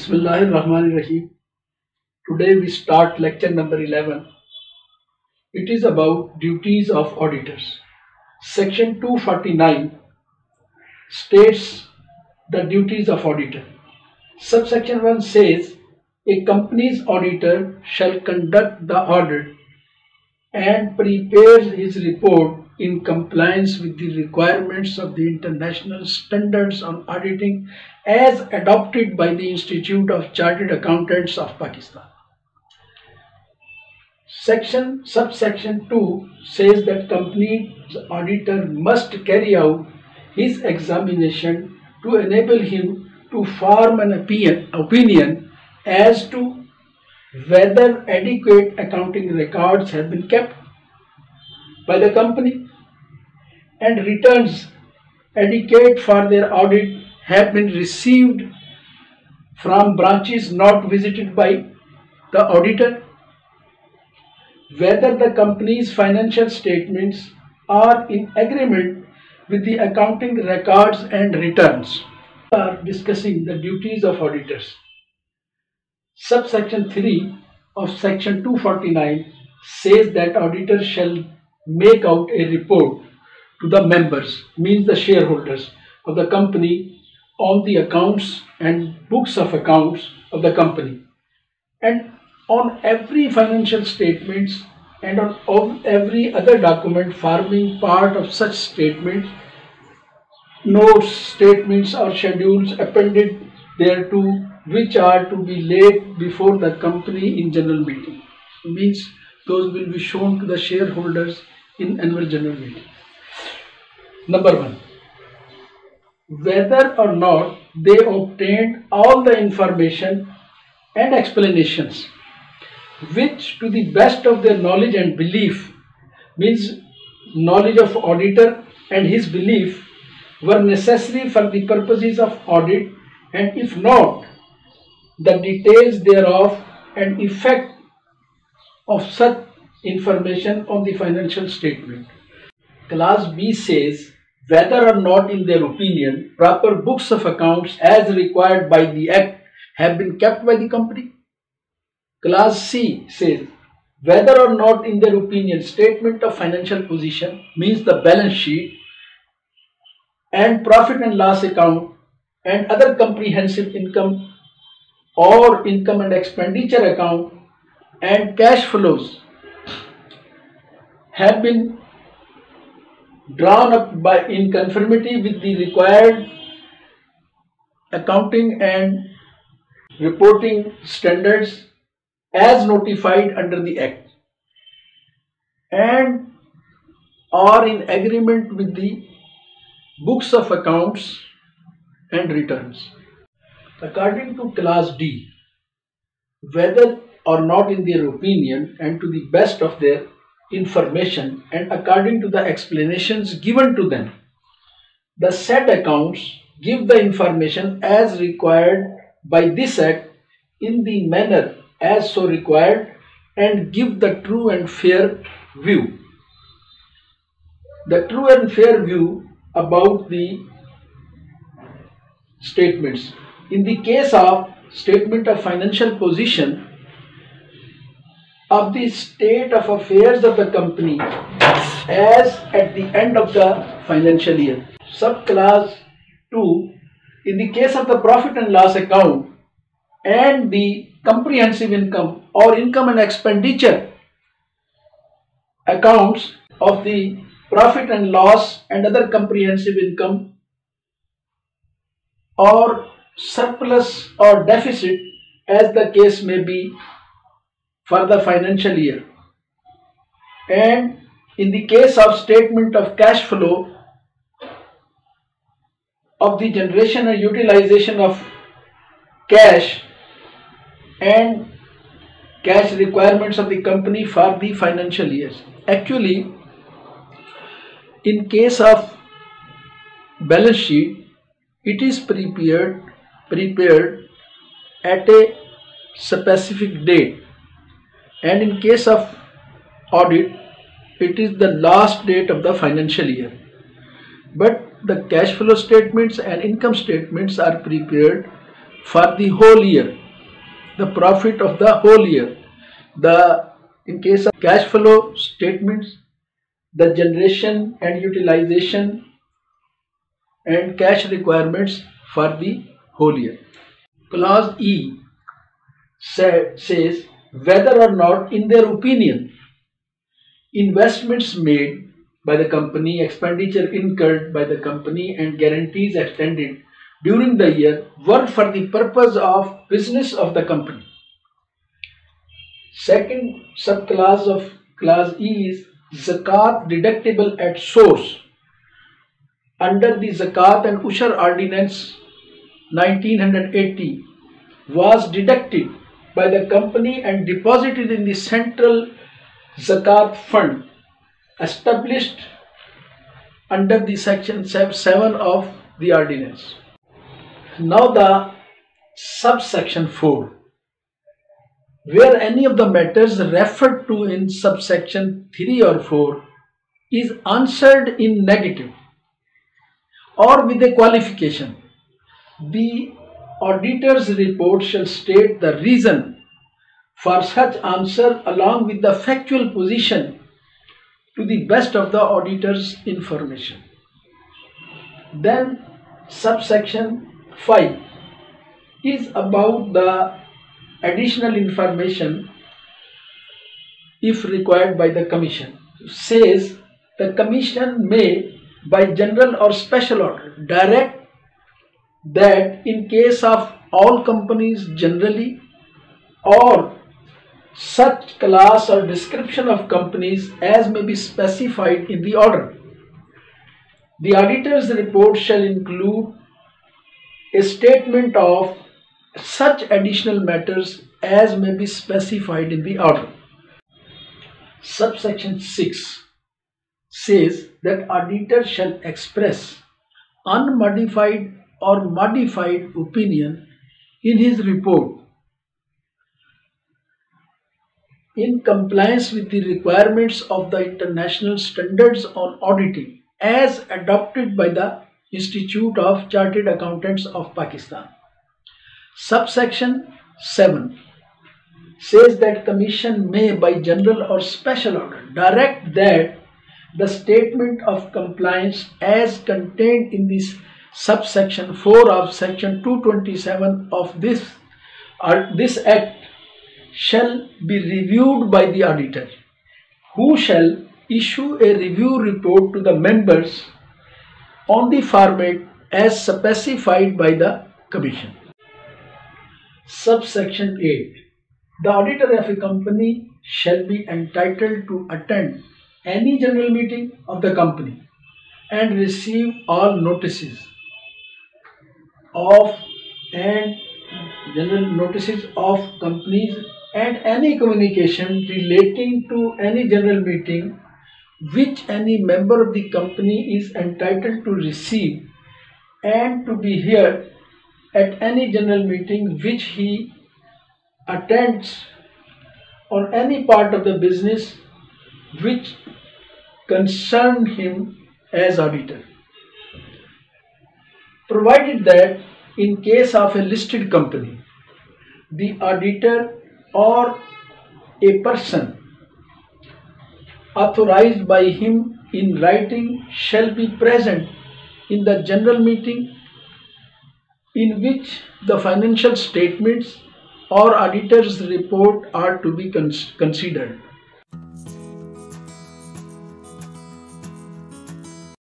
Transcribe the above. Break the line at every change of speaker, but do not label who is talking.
Bismillahirrahmanirrahim. Today we start lecture number 11. It is about duties of auditors. Section 249 states the duties of auditor. Subsection 1 says a company's auditor shall conduct the audit and prepare his report in compliance with the requirements of the international standards on auditing as adopted by the Institute of Chartered Accountants of Pakistan. Subsection 2 says that company's auditor must carry out his examination to enable him to form an opinion as to whether adequate accounting records have been kept by the company and returns adequate for their audit have been received from branches not visited by the auditor, whether the company's financial statements are in agreement with the accounting records and returns. We are discussing the duties of auditors. Subsection 3 of section 249 says that auditors shall make out a report to the members, means the shareholders of the company, on the accounts and books of accounts of the company, and on every financial statements and on every other document forming part of such statements, notes, statements or schedules appended thereto, which are to be laid before the company in general meeting. Means those will be shown to the shareholders in annual general meeting. Number 1. Whether or not they obtained all the information and explanations which to the best of their knowledge and belief, means knowledge of auditor and his belief, were necessary for the purposes of audit, and if not, the details thereof and effect of such information on the financial statement. Clause B says whether or not in their opinion proper books of accounts as required by the Act have been kept by the company. Clause C says whether or not in their opinion statement of financial position, means the balance sheet and profit and loss account and other comprehensive income or income and expenditure account and cash flows have been drawn up in conformity with the required accounting and reporting standards as notified under the Act, and are in agreement with the books of accounts and returns. According to Clause D, whether or not in their opinion and to the best of their information and according to the explanations given to them, the said accounts give the information as required by this Act in the manner as so required and give the true and fair view. The true and fair view about the statements. In the case of statement of financial position of the state of affairs of the company as at the end of the financial year. Subclause 2, in the case of the profit and loss account and the comprehensive income or income and expenditure accounts of the profit and loss and other comprehensive income or surplus or deficit as the case may be for the financial year, and in the case of statement of cash flow of the generation and utilization of cash and cash requirements of the company for the financial years. Actually, in case of balance sheet, it is prepared at a specific date, and in case of audit, it is the last date of the financial year. But the cash flow statements and income statements are prepared for the whole year, the profit of the whole year. In case of cash flow statements, the generation and utilization and cash requirements for the whole year. Clause E says whether or not, in their opinion, investments made by the company, expenditure incurred by the company, and guarantees extended during the year were for the purpose of business of the company. Second subclause of clause E is zakat deductible at source. Under the Zakat and Ushur Ordinance 1980 was deducted by the company and deposited in the central Zakat fund established under the section 7 of the ordinance. Now the subsection 4, where any of the matters referred to in subsection 3 or 4 is answered in negative or with a qualification, the auditor's report shall state the reason for such answer along with the factual position to the best of the auditor's information. Then subsection 5 is about the additional information if required by the commission. Says the commission may, by general or special order, direct that in case of all companies generally or such class or description of companies as may be specified in the order, the auditor's report shall include a statement of such additional matters as may be specified in the order. Subsection 6 says that auditor shall express unmodified or modified opinion in his report in compliance with the requirements of the international standards on auditing as adopted by the Institute of Chartered Accountants of Pakistan. Subsection 7 says that Commission may, by general or special order, direct that the statement of compliance as contained in this subsection 4 of section 227 of this Act shall be reviewed by the auditor, who shall issue a review report to the members on the format as specified by the Commission. Subsection 8. The auditor of a company shall be entitled to attend any general meeting of the company and receive all notices of companies and any communication relating to any general meeting which any member of the company is entitled to receive, and to be heard at any general meeting which he attends on any part of the business which concerned him as auditor, provided that in case of a listed company, the auditor or a person authorized by him in writing shall be present in the general meeting in which the financial statements or auditor's report are to be considered.